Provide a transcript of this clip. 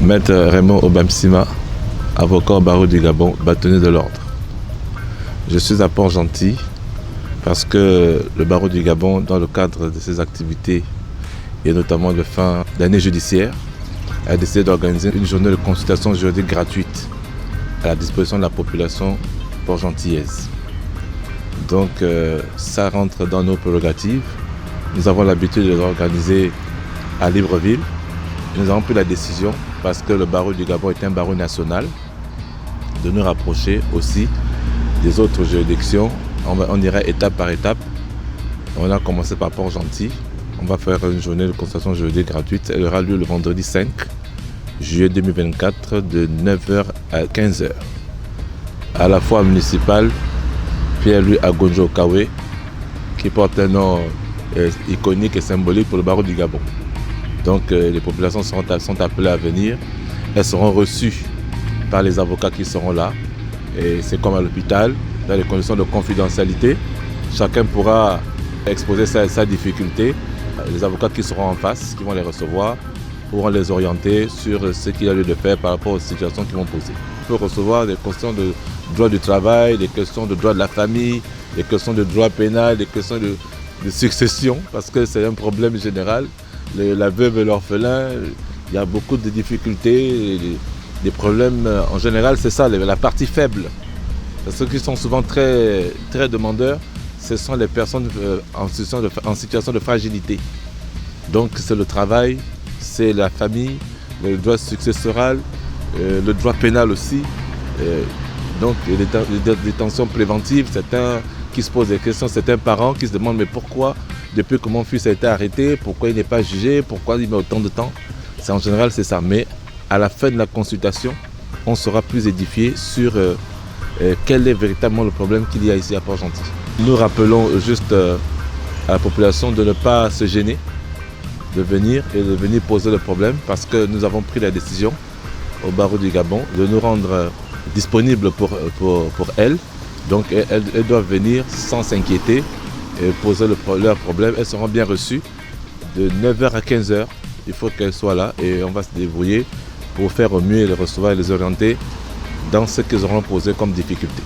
Maître Raymond Obamsima, avocat au barreau du Gabon, bâtonnier de l'ordre. Je suis à Port-Gentil parce que le barreau du Gabon, dans le cadre de ses activités et notamment de fin d'année judiciaire, a décidé d'organiser une journée de consultation juridique gratuite à la disposition de la population port-gentillaise. Donc ça rentre dans nos prérogatives. Nous avons l'habitude de l'organiser à Libreville. Nous avons pris la décision, parce que le barreau du Gabon est un barreau national, de nous rapprocher aussi des autres juridictions. On ira étape par étape. On a commencé par Port-Gentil. On va faire une journée de consultation juridique gratuite. Elle aura lieu le vendredi 5 juillet 2024 de 9h à 15h. À la fois municipal, Pierre-Louis Agonjo-Kawe, qui porte un nom iconique et symbolique pour le barreau du Gabon. Donc les populations sont appelées à venir. Elles seront reçues par les avocats qui seront là. Et c'est comme à l'hôpital, dans les conditions de confidentialité. Chacun pourra exposer sa difficulté. Les avocats qui seront en face, qui vont les recevoir, pourront les orienter sur ce qu'il y a lieu de faire par rapport aux situations qu'ils vont poser. On peut recevoir des questions de droit du travail, des questions de droit de la famille, des questions de droit pénal, des questions de succession, parce que c'est un problème général. La veuve et l'orphelin, il y a beaucoup de difficultés, des problèmes. En général, c'est ça, la partie faible. Ceux qui sont souvent très, très demandeurs, ce sont les personnes en situation de fragilité. Donc c'est le travail, c'est la famille, le droit successoral, le droit pénal aussi. Donc les détentions préventives, certains qui se posent des questions, certains parents qui se demandent mais pourquoi, depuis que mon fils a été arrêté, pourquoi il n'est pas jugé, pourquoi il met autant de temps. En général c'est ça, mais à la fin de la consultation, on sera plus édifié sur quel est véritablement le problème qu'il y a ici à Port-Gentil. Nous rappelons juste à la population de ne pas se gêner, de venir poser le problème, parce que nous avons pris la décision au barreau du Gabon de nous rendre disponibles pour elles. Donc elles doivent venir sans s'inquiéter et poser leur problème. Elles seront bien reçues de 9h à 15h. Il faut qu'elles soient là et on va se débrouiller pour faire au mieux et les recevoir et les orienter dans ce qu'ils auront posé comme difficulté.